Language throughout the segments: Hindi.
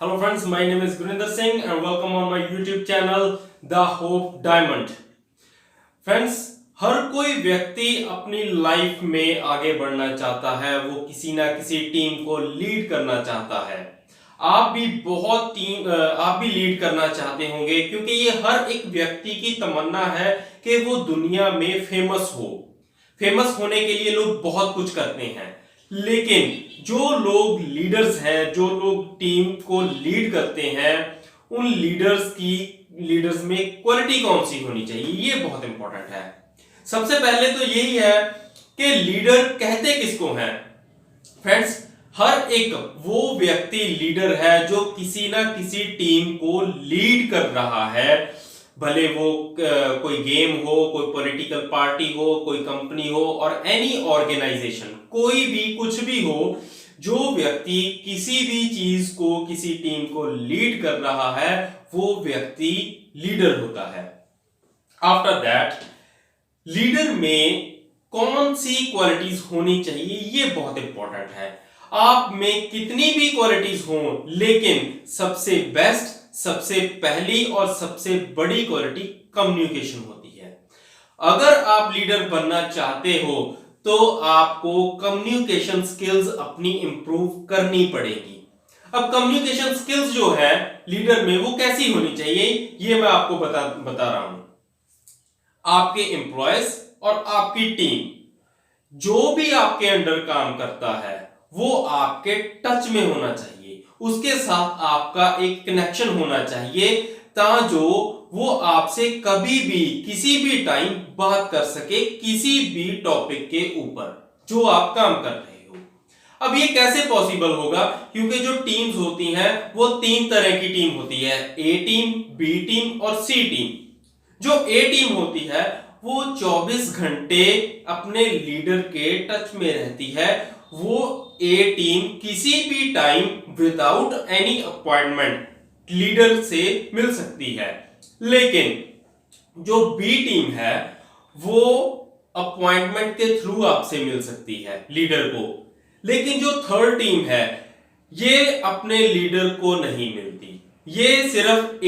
Hello friends, my name is Gurinder Singh and welcome on my YouTube channel The Hope Diamond. Friends, हर कोई व्यक्ति अपनी लाइफ में आगे बढ़ना चाहता है। वो किसी ना किसी टीम को लीड करना चाहता है। आप भी लीड करना चाहते होंगे क्योंकि ये हर एक व्यक्ति की तमन्ना है कि वो दुनिया में फेमस हो। फेमस होने के लिए लोग बहुत कुछ करते हैं, लेकिन जो लोग लीडर्स हैं, जो लोग टीम को लीड करते हैं, उन लीडर्स में क्वालिटी कौन सी होनी चाहिए, ये बहुत इंपॉर्टेंट है। सबसे पहले तो यही है कि लीडर कहते किसको हैं। फ्रेंड्स, हर एक वो व्यक्ति लीडर है जो किसी ना किसी टीम को लीड कर रहा है। भले वो कोई गेम हो, कोई पॉलिटिकल पार्टी हो, कोई कंपनी हो और एनी ऑर्गेनाइजेशन, कोई भी कुछ भी हो, जो व्यक्ति किसी भी चीज को, किसी टीम को लीड कर रहा है, वो व्यक्ति लीडर होता है। आफ्टर दैट, लीडर में कौन सी क्वालिटीज होनी चाहिए, ये बहुत इंपॉर्टेंट है। आप में कितनी भी क्वालिटीज हो, लेकिन सबसे बेस्ट, सबसे पहली और सबसे बड़ी क्वालिटी कम्युनिकेशन होती है। अगर आप लीडर बनना चाहते हो तो आपको कम्युनिकेशन स्किल्स अपनी इंप्रूव करनी पड़ेगी। अब कम्युनिकेशन स्किल्स जो है लीडर में, वो कैसी होनी चाहिए, ये मैं आपको बता रहा हूं। आपके एम्प्लॉयज और आपकी टीम, जो भी आपके अंडर काम करता है, वो आपके टच में होना चाहिए। उसके साथ आपका एक कनेक्शन होना चाहिए, ताकि वो आपसे कभी भी, किसी भी टाइम बात कर सके, किसी भी टॉपिक के ऊपर जो आप काम कर रहे हो। अब ये कैसे पॉसिबल होगा, क्योंकि जो टीम्स होती हैं वो तीन तरह की टीम होती है, ए टीम, बी टीम और सी टीम। जो ए टीम होती है वो 24 घंटे अपने लीडर के टच में रहती है। वो ए टीम किसी भी time without any appointment leader से मिल सकती है। लेकिन जो बी टीम है वो अपॉइंटमेंट के थ्रू आपसे मिल सकती है लीडर को। लेकिन जो थर्ड टीम है ये अपने लीडर को नहीं मिलती। ये सिर्फ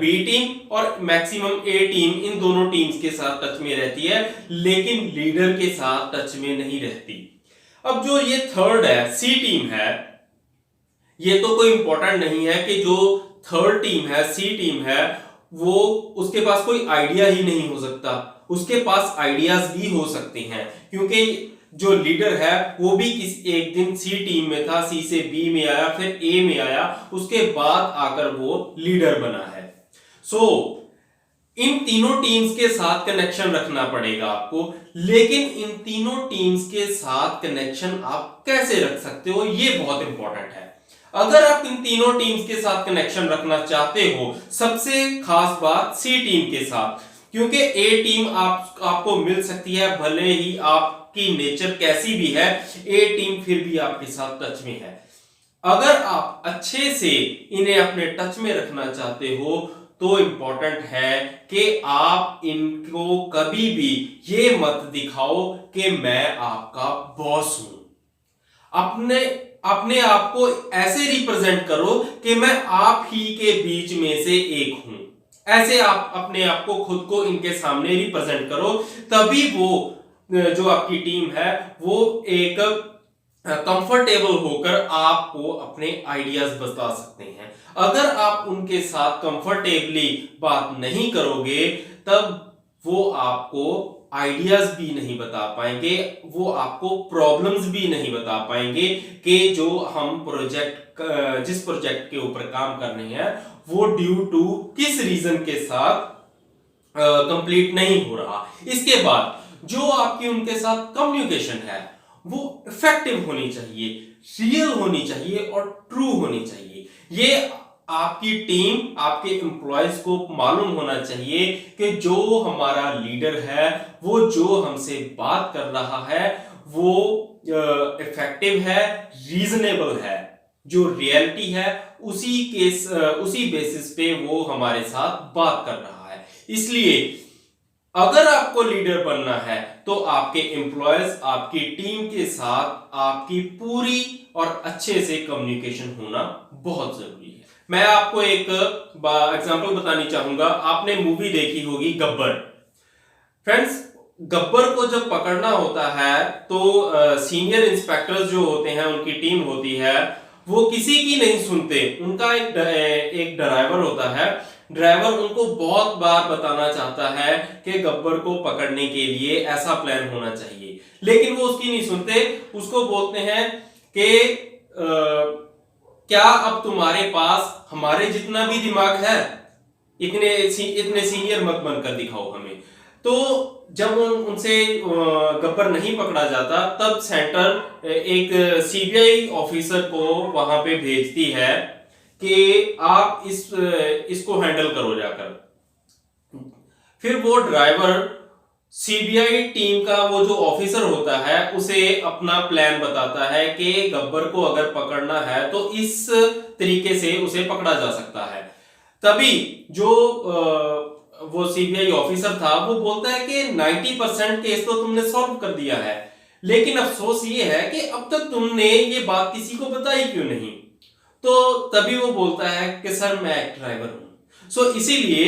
बी टीम और मैक्सिमम ए टीम, इन दोनों टीम्स के साथ टच में रहती है, लेकिन लीडर के साथ टच में नहीं रहती। अब जो ये थर्ड है, सी टीम है, ये तो कोई इंपॉर्टेंट नहीं है कि जो थर्ड टीम है, सी टीम है, वो उसके पास कोई आइडिया ही नहीं हो सकता। उसके पास आइडियाज भी हो सकते हैं, क्योंकि जो लीडर है वो भी एक दिन सी टीम में था, सी से बी में आया, फिर ए में आया, उसके बाद आकर वो लीडर बना है। इन तीनों टीम्स के साथ कनेक्शन रखना पड़ेगा आपको। लेकिन इन तीनों टीम्स के साथ कनेक्शन आप कैसे रख सकते हो, ये बहुत इंपॉर्टेंट है। अगर आप इन तीनों टीम्स के साथ कनेक्शन रखना चाहते हो, सबसे खास बात सी टीम के साथ, क्योंकि ए टीम आपको मिल सकती है, भले ही आपकी नेचर कैसी भी है, ए टीम फिर भी आपके साथ टच में है। अगर आप अच्छे से इन्हें अपने टच में रखना चाहते हो तो इंपॉर्टेंट है कि आप इनको कभी भी ये मत दिखाओ कि मैं आपका बॉस हूं। अपने आप को ऐसे रिप्रेजेंट करो कि मैं आप ही के बीच में से एक हूं। ऐसे आप अपने आप को, खुद को इनके सामने रिप्रेजेंट करो, तभी वो जो आपकी टीम है वो एक कंफर्टेबल होकर आपको अपने आइडियाज बता सकते हैं। अगर आप उनके साथ कंफर्टेबली बात नहीं करोगे, तब वो आपको आइडियाज भी नहीं बता पाएंगे, वो आपको प्रॉब्लम्स भी नहीं बता पाएंगे कि जो हम जिस प्रोजेक्ट के ऊपर काम कर रहे हैं वो ड्यू टू किस रीजन के साथ कंप्लीट नहीं हो रहा। इसके बाद जो आपकी उनके साथ कम्युनिकेशन है वो इफेक्टिव होनी चाहिए, रियल होनी चाहिए और ट्रू होनी चाहिए। ये आपकी टीम, आपके एम्प्लॉयज को मालूम होना चाहिए कि जो हमारा लीडर है, वो जो हमसे बात कर रहा है, वो इफेक्टिव है, रीजनेबल है, जो रियलिटी है उसी बेसिस पे वो हमारे साथ बात कर रहा है। इसलिए अगर आपको लीडर बनना है तो आपके एम्प्लॉयज, आपकी टीम के साथ आपकी पूरी और अच्छे से कम्युनिकेशन होना बहुत जरूरी है। मैं आपको एक एग्जांपल बतानी चाहूंगा। आपने मूवी देखी होगी गब्बर। फ्रेंड्स, गब्बर को जब पकड़ना होता है तो सीनियर इंस्पेक्टर्स जो होते हैं, उनकी टीम होती है, वो किसी की नहीं सुनते। उनका एक ड्राइवर होता है। ड्राइवर उनको बहुत बार बताना चाहता है कि गब्बर को पकड़ने के लिए ऐसा प्लान होना चाहिए, लेकिन वो उसकी नहीं सुनते। उसको बोलते हैं कि क्या अब तुम्हारे पास हमारे जितना भी दिमाग है? इतने सीनियर मत बनकर दिखाओ हमें। तो जब उनसे गब्बर नहीं पकड़ा जाता, तब सेंटर एक सीबीआई ऑफिसर को वहां पे भेजती है कि आप इसको हैंडल करो जाकर। फिर वो ड्राइवर सीबीआई टीम का वो जो ऑफिसर होता है उसे अपना प्लान बताता है कि गब्बर को अगर पकड़ना है तो इस तरीके से उसे पकड़ा जा सकता है। तभी जो वो सीबीआई ऑफिसर था वो बोलता है कि 90% केस तो तुमने सॉल्व कर दिया है, लेकिन अफसोस ये है कि अब तक तुमने ये बात किसी को बताई क्यों नहीं। तो तभी वो बोलता है कि सर मैं एक ड्राइवर हूं। सो इसीलिए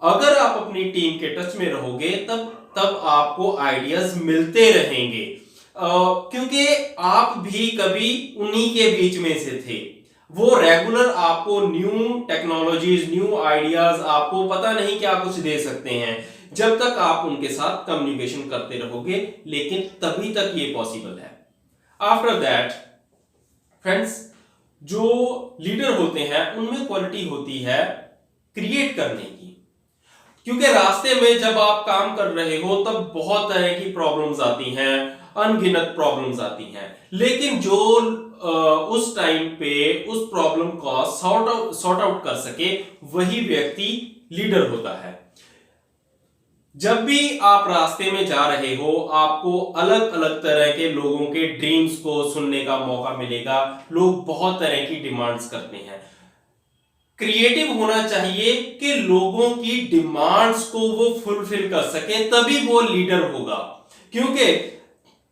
अगर आप अपनी टीम के टच में रहोगे तब तब आपको आइडियाज मिलते रहेंगे, क्योंकि आप भी कभी उन्हीं के बीच में से थे। वो रेगुलर आपको न्यू टेक्नोलॉजीज, न्यू आइडियाज, आपको पता नहीं क्या कुछ दे सकते हैं जब तक आप उनके साथ कम्युनिकेशन करते रहोगे, लेकिन तभी तक ये पॉसिबल है। आफ्टर दैट फ्रेंड्स, जो लीडर होते हैं उनमें क्वालिटी होती है क्रिएट करने की। क्योंकि रास्ते में जब आप काम कर रहे हो तब बहुत तरह की प्रॉब्लम्स आती हैं, अनगिनत प्रॉब्लम्स आती हैं, लेकिन जो उस टाइम पे उस प्रॉब्लम को सॉर्ट आउट कर सके वही व्यक्ति लीडर होता है। जब भी आप रास्ते में जा रहे हो आपको अलग अलग तरह के लोगों के ड्रीम्स को सुनने का मौका मिलेगा। लोग बहुत तरह की डिमांड्स करते हैं। क्रिएटिव होना चाहिए कि लोगों की डिमांड्स को वो फुलफिल कर सके, तभी वो लीडर होगा। क्योंकि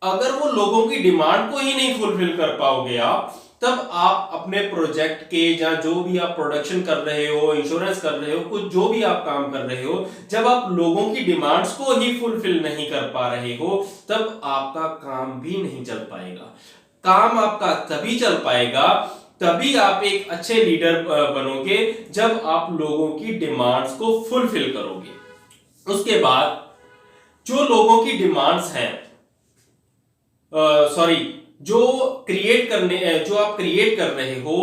अगर वो लोगों की डिमांड को ही नहीं फुलफिल कर पाओगे आप, तब आप अपने प्रोजेक्ट के या जो भी आप प्रोडक्शन कर रहे हो, इंश्योरेंस कर रहे हो, कुछ जो भी आप काम कर रहे हो, जब आप लोगों की डिमांड्स को ही फुलफिल नहीं कर पा रहे हो तब आपका काम भी नहीं चल पाएगा। काम आपका तभी चल पाएगा, तभी आप एक अच्छे लीडर बनोगे जब आप लोगों की डिमांड्स को फुलफिल करोगे। उसके बाद जो लोगों की डिमांड्स हैं, जो आप क्रिएट कर रहे हो,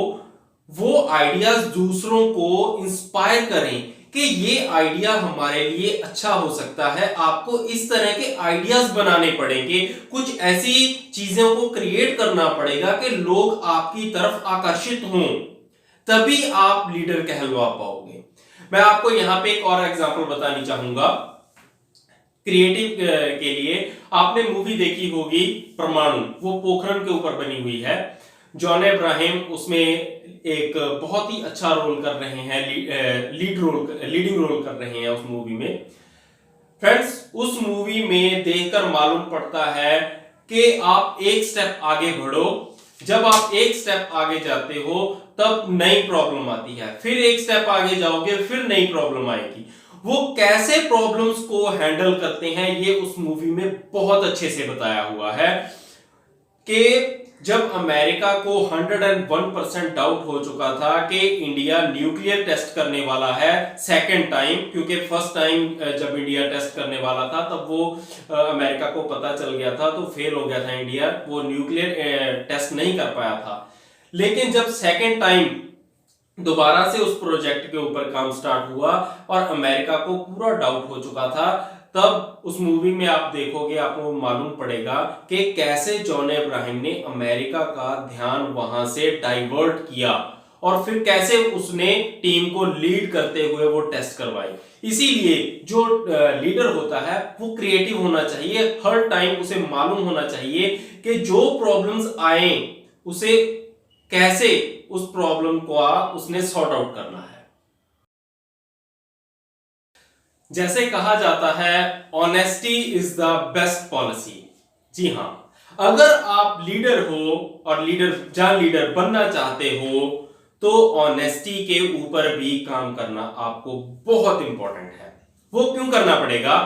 वो आइडियाज दूसरों को इंस्पायर करें कि ये आइडिया हमारे लिए अच्छा हो सकता है। आपको इस तरह के आइडियाज बनाने पड़ेंगे, कुछ ऐसी चीजों को क्रिएट करना पड़ेगा कि लोग आपकी तरफ आकर्षित हों, तभी आप लीडर कहलवा पाओगे। मैं आपको यहां पे एक और एग्जांपल बतानी चाहूंगा क्रिएटिव के लिए। आपने मूवी देखी होगी परमाणु, वो पोखरण के ऊपर बनी हुई है। जॉन अब्राहम उसमें एक बहुत ही अच्छा रोल कर रहे हैं, लीडिंग रोल कर रहे हैं उस मूवी में। फ्रेंड्स, उस मूवी में देखकर मालूम पड़ता है कि आप एक स्टेप आगे बढ़ो, जब आप एक स्टेप आगे जाते हो तब नई प्रॉब्लम आती है, फिर एक स्टेप आगे जाओगे फिर नई प्रॉब्लम आएगी। वो कैसे प्रॉब्लम्स को हैंडल करते हैं ये उस मूवी में बहुत अच्छे से बताया हुआ है कि जब अमेरिका को 101% डाउट हो चुका था कि इंडिया न्यूक्लियर टेस्ट करने वाला है सेकेंड टाइम, क्योंकि फर्स्ट टाइम जब इंडिया टेस्ट करने वाला था तब वो अमेरिका को पता चल गया था तो फेल हो गया था इंडिया, वो न्यूक्लियर टेस्ट नहीं कर पाया था। लेकिन जब सेकेंड टाइम दोबारा से उस प्रोजेक्ट के ऊपर काम स्टार्ट हुआ और अमेरिका को पूरा डाउट हो चुका था, तब उस मूवी में आप देखोगे, आपको मालूम पड़ेगा कि कैसे जॉन अब्राहम ने अमेरिका का ध्यान वहां से डाइवर्ट किया और फिर कैसे उसने टीम को लीड करते हुए वो टेस्ट करवाई। इसीलिए जो लीडर होता है वो क्रिएटिव होना चाहिए। हर टाइम उसे मालूम होना चाहिए कि जो प्रॉब्लम्स आए उसे कैसे उस प्रॉब्लम को उसने सॉर्ट आउट करना है। जैसे कहा जाता है, honesty is the best policy. जी हां, अगर आप लीडर हो और लीडर बनना चाहते हो तो ऑनेस्टी के ऊपर भी काम करना आपको बहुत इंपॉर्टेंट है। वो क्यों करना पड़ेगा?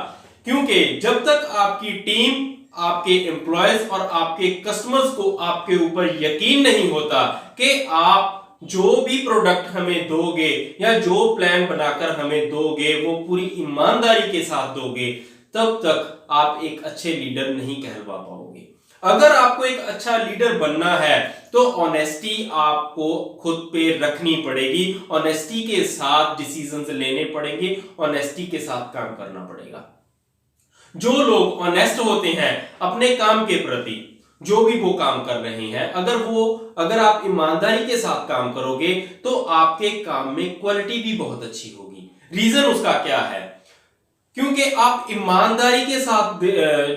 क्योंकि जब तक आपकी टीम, आपके एम्प्लॉयज और आपके कस्टमर्स को आपके ऊपर यकीन नहीं होता कि आप जो भी प्रोडक्ट हमें दोगे या जो प्लान बनाकर हमें दोगे वो पूरी ईमानदारी के साथ दोगे, तब तक आप एक अच्छे लीडर नहीं कहलवा पाओगे। अगर आपको एक अच्छा लीडर बनना है तो ऑनेस्टी आपको खुद पे रखनी पड़ेगी, ऑनेस्टी के साथ डिसीजंस लेने पड़ेंगे, ऑनेस्टी के साथ काम करना पड़ेगा। जो लोग ऑनेस्ट होते हैं अपने काम के प्रति, जो भी वो काम कर रहे हैं, अगर आप ईमानदारी के साथ काम करोगे तो आपके काम में क्वालिटी भी बहुत अच्छी होगी। रीजन उसका क्या है? क्योंकि आप ईमानदारी के साथ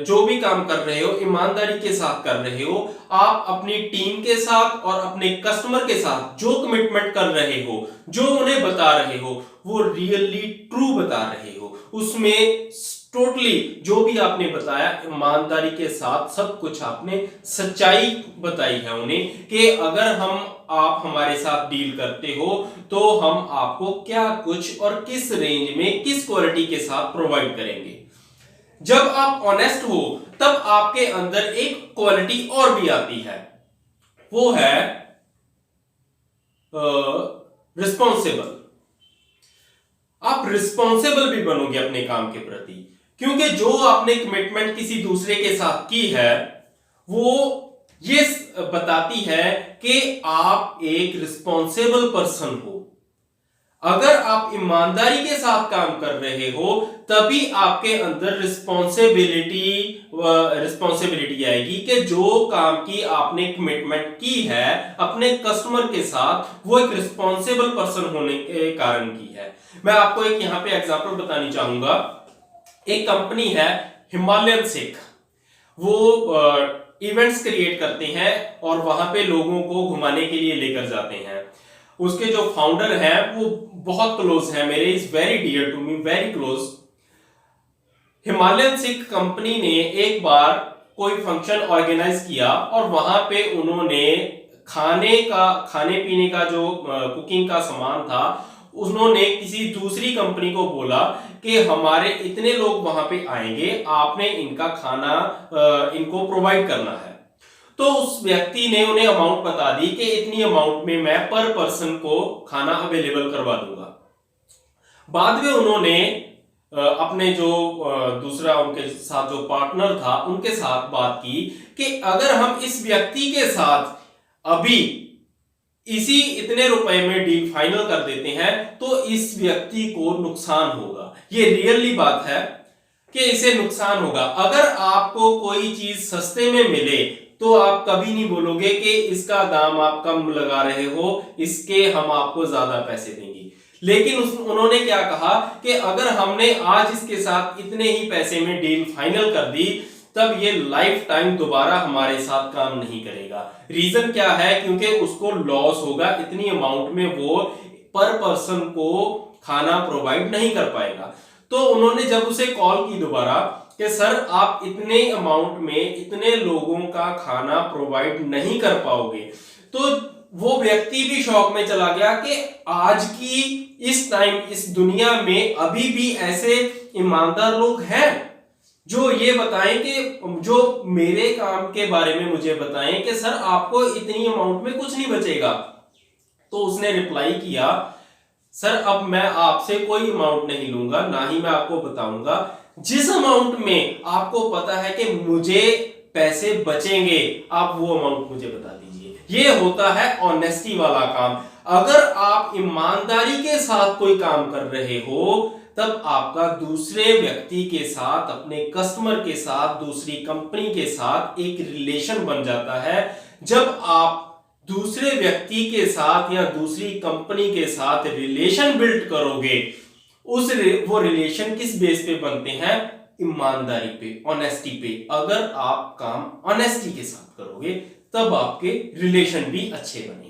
जो भी काम कर रहे हो, ईमानदारी के साथ कर रहे हो। आप अपनी टीम के साथ और अपने कस्टमर के साथ जो कमिटमेंट कर रहे हो, जो उन्हें बता रहे हो, वो रियली ट्रू बता रहे हो। उसमें टोटली जो भी आपने बताया ईमानदारी के साथ सब कुछ आपने सच्चाई बताई है उन्हें कि अगर आप हमारे साथ डील करते हो तो हम आपको क्या कुछ और किस रेंज में किस क्वालिटी के साथ प्रोवाइड करेंगे। जब आप ऑनेस्ट हो तब आपके अंदर एक क्वालिटी और भी आती है, वो है रिस्पॉन्सिबल। आप रिस्पॉन्सिबल भी बनोगे अपने काम के प्रति, क्योंकि जो आपने कमिटमेंट किसी दूसरे के साथ की है वो ये बताती है कि आप एक रिस्पॉन्सिबल पर्सन हो। अगर आप ईमानदारी के साथ काम कर रहे हो तभी आपके अंदर रिस्पॉन्सिबिलिटी आएगी कि जो काम की आपने कमिटमेंट की है अपने कस्टमर के साथ, वो एक रिस्पॉन्सिबल पर्सन होने के कारण की है। मैं आपको एक यहां पे एग्जांपल बतानी चाहूंगा। एक कंपनी है हिमालयन सिख, वो इवेंट्स क्रिएट करते हैं और वहां पे लोगों को घुमाने के लिए लेकर जाते हैं। उसके जो फाउंडर हैं वो बहुत क्लोज है मेरे, is very dear to me, very close. Himalayan Sikh company ने एक बार कोई फंक्शन ऑर्गेनाइज किया और वहां पे उन्होंने खाने पीने का जो कुकिंग का सामान था, उन्होंने किसी दूसरी कंपनी को बोला कि हमारे इतने लोग वहां पे आएंगे, आपने इनका खाना इनको प्रोवाइड करना है। तो उस व्यक्ति ने उन्हें अमाउंट बता दी कि इतनी अमाउंट में मैं पर पर्सन को खाना अवेलेबल करवा दूंगा। बाद में उन्होंने अपने जो दूसरा उनके साथ जो पार्टनर था उनके साथ बात की कि अगर हम इस व्यक्ति के साथ अभी इसी इतने रुपए में डील फाइनल कर देते हैं तो इस व्यक्ति को नुकसान होगा। ये रियली बात है कि इसे नुकसान होगा। अगर आपको कोई चीज सस्ते में मिले तो आप कभी नहीं बोलोगे कि इसका दाम आप कम लगा रहे हो, इसके हम आपको ज्यादा पैसे देंगे। लेकिन उन्होंने क्या कहा कि अगर हमने आज इसके साथ इतने ही पैसे में डील फाइनल कर दी तब ये लाइफ टाइम दोबारा हमारे साथ काम नहीं करेगा। रीजन क्या है? क्योंकि उसको लॉस होगा, इतनी अमाउंट में वो पर पर्सन को खाना प्रोवाइड नहीं कर पाएगा। तो उन्होंने जब उसे कॉल की दोबारा कि सर आप इतने अमाउंट में इतने लोगों का खाना प्रोवाइड नहीं कर पाओगे, तो वो व्यक्ति भी शॉक में चला गया कि आज की इस टाइम इस दुनिया में अभी भी ऐसे ईमानदार लोग हैं जो ये बताएं कि जो मेरे काम के बारे में मुझे बताएं कि सर आपको इतनी अमाउंट में कुछ नहीं बचेगा। तो उसने रिप्लाई किया, सर अब मैं आपसे कोई अमाउंट नहीं लूंगा, ना ही मैं आपको बताऊंगा। जिस अमाउंट में आपको पता है कि मुझे पैसे बचेंगे आप वो अमाउंट मुझे बता दीजिए। ये होता है ऑनेस्टी वाला काम। अगर आप ईमानदारी के साथ कोई काम कर रहे हो तब आपका दूसरे व्यक्ति के साथ, अपने कस्टमर के साथ, दूसरी कंपनी के साथ एक रिलेशन बन जाता है। जब आप दूसरे व्यक्ति के साथ या दूसरी कंपनी के साथ रिलेशन बिल्ड करोगे, वो रिलेशन किस बेस पे बनते हैं? ईमानदारी पे, ऑनेस्टी पे। अगर आप काम ऑनेस्टी के साथ करोगे तब आपके रिलेशन भी अच्छे बनेंगे।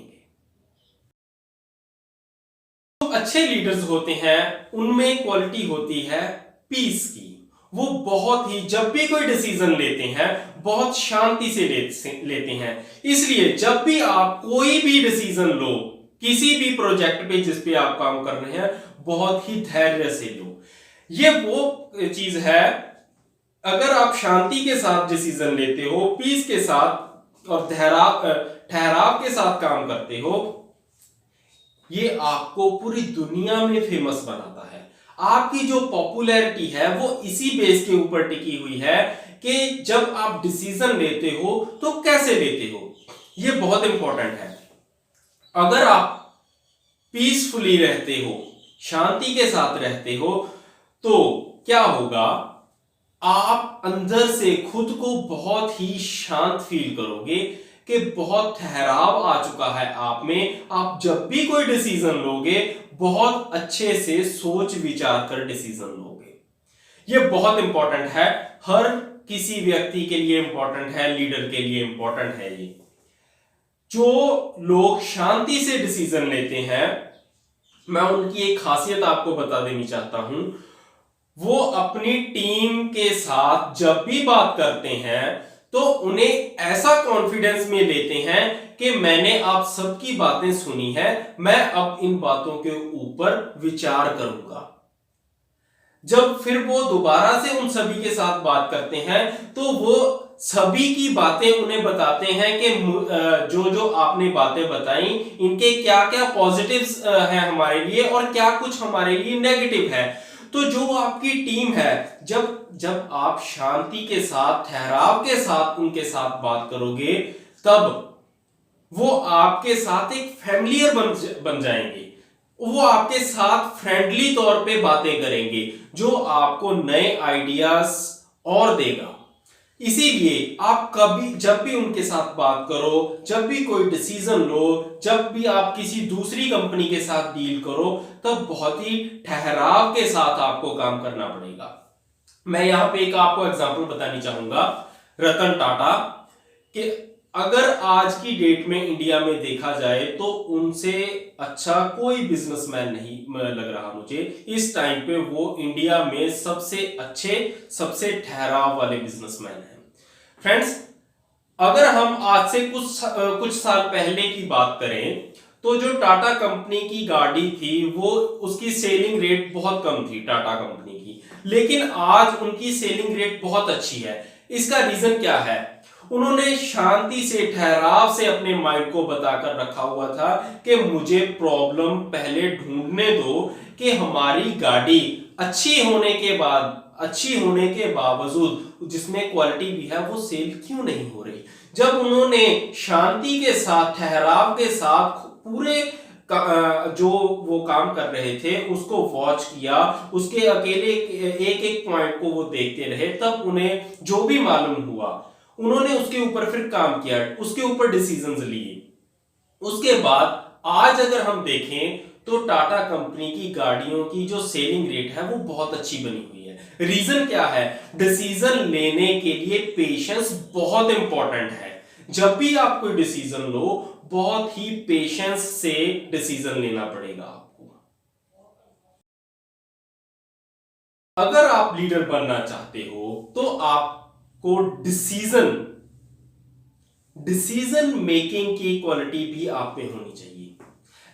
तो अच्छे लीडर्स होते हैं उनमें क्वालिटी होती है पीस की। वो बहुत ही, जब भी कोई डिसीजन लेते हैं बहुत शांति से लेते हैं। इसलिए जब भी आप कोई भी डिसीजन लो किसी भी प्रोजेक्ट पे जिस पे आप काम कर रहे हैं बहुत ही धैर्य से लो। ये वो चीज है, अगर आप शांति के साथ डिसीजन लेते हो, पीस के साथ और ठहराव के साथ काम करते हो, ये आपको पूरी दुनिया में फेमस बनाता है। आपकी जो पॉपुलैरिटी है वो इसी बेस के ऊपर टिकी हुई है कि जब आप डिसीजन लेते हो तो कैसे लेते हो। ये बहुत इंपॉर्टेंट है। अगर आप पीसफुली रहते हो, शांति के साथ रहते हो, तो क्या होगा, आप अंदर से खुद को बहुत ही शांत फील करोगे कि बहुत ठहराव आ चुका है आप में। आप जब भी कोई डिसीजन लोगे बहुत अच्छे से सोच विचार कर डिसीजन लोगे। ये बहुत इंपॉर्टेंट है, हर किसी व्यक्ति के लिए इंपॉर्टेंट है, लीडर के लिए इंपॉर्टेंट है। ये जो लोग शांति से डिसीजन लेते हैं, मैं उनकी एक खासियत आपको बता देनी चाहता हूं। वो अपनी टीम के साथ जब भी बात करते हैं तो उन्हें ऐसा कॉन्फिडेंस में लेते हैं कि मैंने आप सबकी बातें सुनी है, मैं अब इन बातों के ऊपर विचार करूंगा। जब फिर वो दोबारा से उन सभी के साथ बात करते हैं तो वो सभी की बातें उन्हें बताते हैं कि जो जो आपने बातें बताई इनके क्या क्या पॉजिटिव्स हैं हमारे लिए और क्या कुछ हमारे लिए नेगेटिव है। तो जो आपकी टीम है, जब जब आप शांति के साथ ठहराव के साथ उनके साथ बात करोगे तब वो आपके साथ एक फैमिलियर बन जाएंगे। वो आपके साथ फ्रेंडली तौर पे बातें करेंगे जो आपको नए आइडियाज और देगा। इसीलिए आप कभी जब भी उनके साथ बात करो, जब भी कोई डिसीजन लो, जब भी आप किसी दूसरी कंपनी के साथ डील करो, तब बहुत ही ठहराव के साथ आपको काम करना पड़ेगा। मैं यहां पे एक आपको एग्जांपल बतानी चाहूंगा, रतन टाटा कि अगर आज की डेट में इंडिया में देखा जाए तो उनसे अच्छा कोई बिजनेसमैन नहीं लग रहा मुझे। इस टाइम पे वो इंडिया में सबसे अच्छे, सबसे ठहराव वाले बिजनेसमैन हैं। फ्रेंड्स, अगर हम आज से कुछ साल पहले की बात करें तो जो टाटा कंपनी की गाड़ी थी वो उसकी सेलिंग रेट बहुत कम थी टाटा कंपनी की, लेकिन आज उनकी सेलिंग रेट बहुत अच्छी है। इसका रीजन क्या है? उन्होंने शांति से, ठहराव से अपने माइंड को बताकर रखा हुआ था कि मुझे प्रॉब्लम पहले ढूंढने दो कि हमारी गाड़ी अच्छी होने के बावजूद जिसमें क्वालिटी भी है वो सेल क्यों नहीं हो रही। जब उन्होंने शांति के साथ, ठहराव के साथ पूरे जो वो काम कर रहे थे उसको वॉच किया, उसके अकेले एक एक पॉइंट को वो देखते रहे, तब उन्हें जो भी मालूम हुआ उन्होंने उसके ऊपर फिर काम किया, उसके ऊपर डिसीजंस लिए। उसके बाद आज अगर हम देखें तो टाटा कंपनी की गाड़ियों की जो सेलिंग रेट है वो बहुत अच्छी बनी हुई है। रीजन क्या है? डिसीजन लेने के लिए पेशेंस बहुत इंपॉर्टेंट है। जब भी आप कोई डिसीजन लो बहुत ही पेशेंस से डिसीजन लेना पड़ेगा आपको। अगर आप लीडर बनना चाहते हो तो आपको डिसीजन मेकिंग की क्वालिटी भी आप में होनी चाहिए।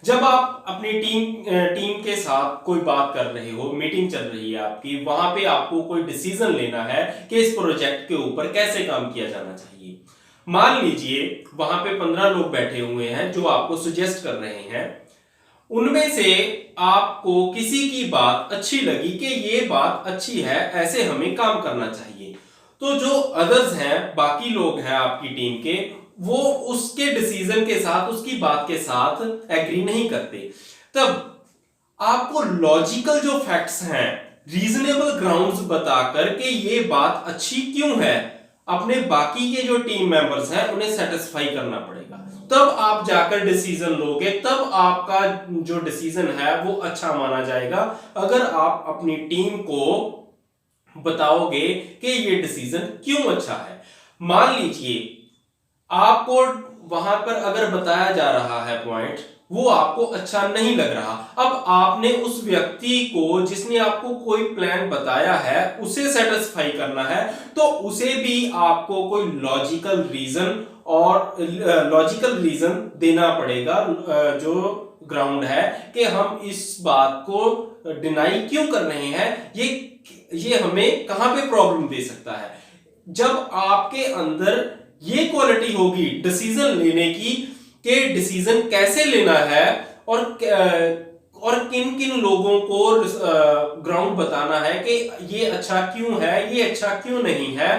जब आप अपनी टीम के साथ कोई बात कर रहे हो, मीटिंग चल रही है आपकी, वहां पे आपको कोई डिसीजन लेना है कि इस प्रोजेक्ट के ऊपर कैसे काम किया जाना चाहिए। मान लीजिए वहां पे 15 लोग बैठे हुए हैं जो आपको सजेस्ट कर रहे हैं। उनमें से आपको किसी की बात अच्छी लगी कि ये बात अच्छी है, ऐसे हमें काम करना चाहिए। तो जो अदर्स हैं, बाकी लोग हैं आपकी टीम के, वो उसके डिसीजन के साथ, उसकी बात के साथ एग्री नहीं करते। तब आपको लॉजिकल जो फैक्ट्स हैं, रीजनेबल ग्राउंड्स बताकर कि ये बात अच्छी क्यों है, अपने बाकी के जो टीम मेंबर्स हैं उन्हें सेटिस्फाई करना पड़ेगा। तब आप जाकर डिसीजन लोगे, तब आपका जो डिसीजन है वो अच्छा माना जाएगा। अगर आप अपनी टीम को बताओगे कि ये डिसीजन क्यों अच्छा है। मान लीजिए आपको वहां पर अगर बताया जा रहा है पॉइंट, वो आपको अच्छा नहीं लग रहा, अब आपने उस व्यक्ति को जिसने आपको कोई प्लान बताया है उसे सेटिस्फाई करना है, तो उसे भी आपको कोई लॉजिकल रीजन देना पड़ेगा जो ग्राउंड है कि हम इस बात को डिनाई क्यों कर रहे हैं, ये हमें कहां पे प्रॉब्लम दे सकता है। जब आपके अंदर ये क्वालिटी होगी डिसीजन लेने की कि डिसीजन कैसे लेना है और किन किन लोगों को ग्राउंड बताना है कि ये अच्छा क्यों है, ये अच्छा क्यों नहीं है,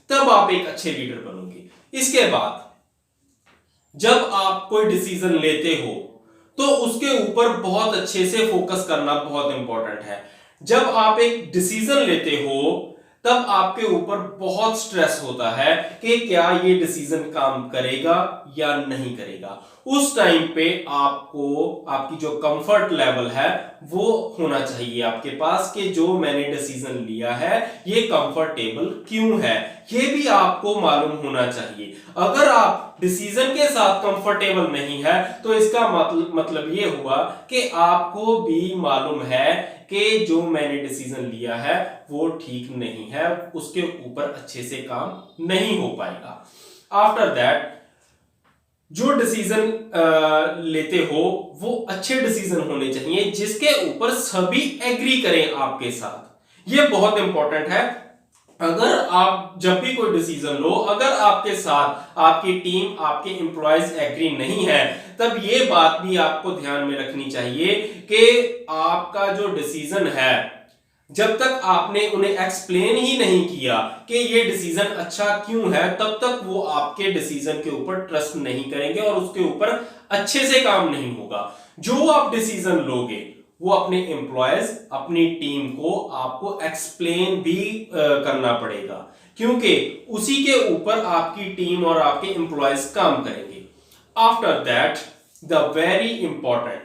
तब आप एक अच्छे लीडर बनोगे। इसके बाद जब आप कोई डिसीजन लेते हो तो उसके ऊपर बहुत अच्छे से फोकस करना बहुत इंपॉर्टेंट है। जब आप एक डिसीजन लेते हो तब आपके ऊपर बहुत स्ट्रेस होता है कि क्या ये डिसीजन काम करेगा या नहीं करेगा। उस टाइम पे आपको आपकी जो कंफर्ट लेवल है वो होना चाहिए आपके पास कि जो मैंने डिसीजन लिया है ये कंफर्टेबल क्यों है, ये भी आपको मालूम होना चाहिए। अगर आप डिसीजन के साथ कंफर्टेबल नहीं है तो इसका मतलब ये हुआ कि आपको भी मालूम है कि जो मैंने डिसीजन लिया है वो ठीक नहीं है, उसके ऊपर अच्छे से काम नहीं हो पाएगा। आफ्टर दैट जो डिसीजन लेते हो वो अच्छे डिसीजन होने चाहिए जिसके ऊपर सभी एग्री करें आपके साथ। ये बहुत इंपॉर्टेंट है। अगर आप जब भी कोई डिसीजन लो, अगर आपके साथ आपकी टीम, आपके एम्प्लॉयज एग्री नहीं है, तब ये बात भी आपको ध्यान में रखनी चाहिए कि आपका जो डिसीजन है, जब तक आपने उन्हें एक्सप्लेन ही नहीं किया कि ये डिसीजन अच्छा क्यों है, तब तक वो आपके डिसीजन के ऊपर ट्रस्ट नहीं करेंगे और उसके ऊपर अच्छे से काम नहीं होगा। जो आप डिसीजन लोगे वो अपने एम्प्लॉयज, अपनी टीम को आपको एक्सप्लेन भी करना पड़ेगा, क्योंकि उसी के ऊपर आपकी टीम और आपके एम्प्लॉयज काम करेंगे। After that the very important,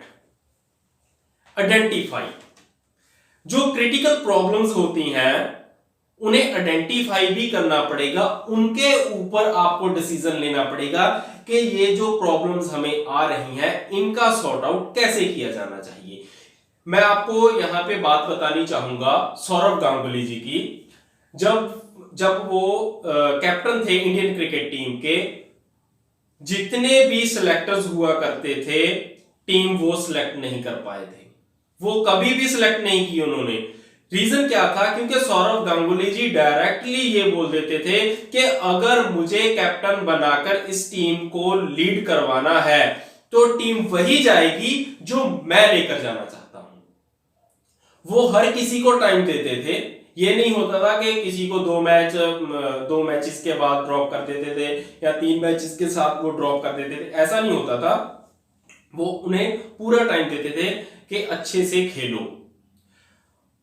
identify. जो क्रिटिकल प्रॉब्लम्स होती हैं उन्हें आइडेंटिफाई भी करना पड़ेगा, उनके ऊपर आपको डिसीजन लेना पड़ेगा कि ये जो प्रॉब्लम्स हमें आ रही हैं इनका सॉर्ट आउट कैसे किया जाना चाहिए। मैं आपको यहां पे बात बतानी चाहूंगा सौरव गांगुली जी की। जब वो कैप्टन थे इंडियन क्रिकेट टीम के, जितने भी सिलेक्टर्स हुआ करते थे टीम वो सिलेक्ट नहीं कर पाए थे, वो कभी भी सिलेक्ट नहीं की उन्होंने। रीजन क्या था? क्योंकि सौरव गांगुली जी डायरेक्टली ये बोल देते थे कि अगर मुझे कैप्टन बनाकर इस टीम को लीड करवाना है तो टीम वही जाएगी जो मैं लेकर जाना चाहता हूं। वो हर किसी को टाइम देते थे, ये नहीं होता था कि किसी को दो मैचेस के बाद ड्रॉप कर देते थे या 3 मैचेस के साथ वो ड्रॉप कर देते थे, ऐसा नहीं होता था। वो उन्हें पूरा टाइम देते थे कि अच्छे से खेलो।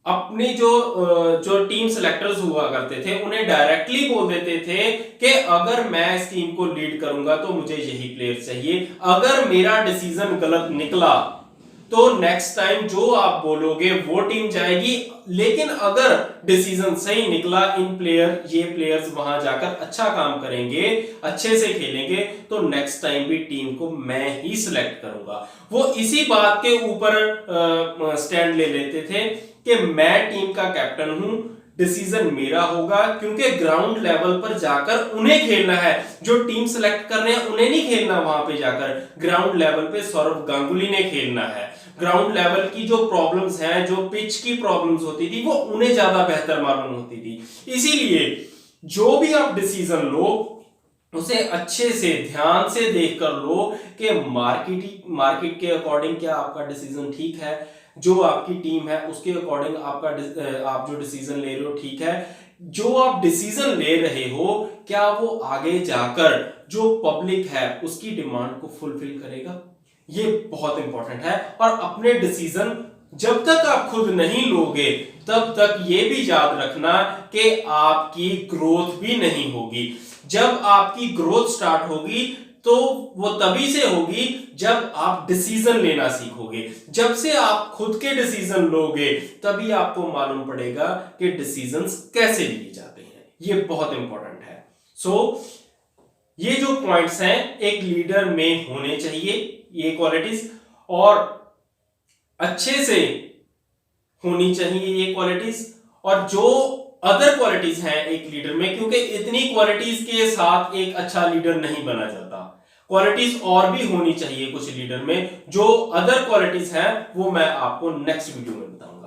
अपने जो टीम सेलेक्टर्स हुआ करते थे उन्हें डायरेक्टली बोल देते थे कि अगर मैं इस टीम को लीड करूंगा तो मुझे यही प्लेयर चाहिए। अगर मेरा डिसीजन गलत निकला तो नेक्स्ट टाइम जो आप बोलोगे वो टीम जाएगी, लेकिन अगर डिसीजन सही निकला, ये प्लेयर्स वहां जाकर अच्छा काम करेंगे, अच्छे से खेलेंगे, तो नेक्स्ट टाइम भी टीम को मैं ही सिलेक्ट करूंगा। वो इसी बात के ऊपर स्टैंड ले लेते थे कि मैं टीम का कैप्टन हूं, डिसीजन मेरा होगा, क्योंकि ग्राउंड लेवल पर जाकर उन्हें खेलना है। जो टीम सेलेक्ट कर रहे हैं उन्हें नहीं खेलना वहां पे जाकर, ग्राउंड लेवल पे सौरव गांगुली ने खेलना है। ग्राउंड लेवल की जो प्रॉब्लम्स हैं, जो पिच की प्रॉब्लम्स होती थी, वो उन्हें ज्यादा बेहतर मालूम होती थी। इसीलिए जो भी आप डिसीजन लो उसे अच्छे से ध्यान से देखकर लो कि मार्केट के अकॉर्डिंग क्या आपका डिसीजन ठीक है, जो आपकी टीम है उसके अकॉर्डिंग आप जो डिसीजन ले रहे हो ठीक है, जो आप डिसीजन ले रहे हो क्या वो आगे जाकर जो पब्लिक है उसकी डिमांड को फुलफिल करेगा। ये बहुत इंपॉर्टेंट है। और अपने डिसीजन जब तक आप खुद नहीं लोगे तब तक ये भी याद रखना कि आपकी ग्रोथ भी नहीं होगी। जब आपकी ग्रोथ स्टार्ट होगी तो वो तभी से होगी जब आप डिसीजन लेना सीखोगे। जब से आप खुद के डिसीजन लोगे तभी आपको मालूम पड़ेगा कि डिसीजंस कैसे लिए जाते हैं। ये बहुत इंपॉर्टेंट है। ये जो पॉइंट्स हैं एक लीडर में होने चाहिए, ये क्वालिटीज, और अच्छे से होनी चाहिए ये क्वालिटीज। और जो अदर क्वालिटीज हैं एक लीडर में, क्योंकि इतनी क्वालिटीज के साथ एक अच्छा लीडर नहीं बना जाता, क्वालिटीज और भी होनी चाहिए कुछ लीडर में, जो अदर क्वालिटीज हैं वो मैं आपको नेक्स्ट वीडियो में बताऊंगा।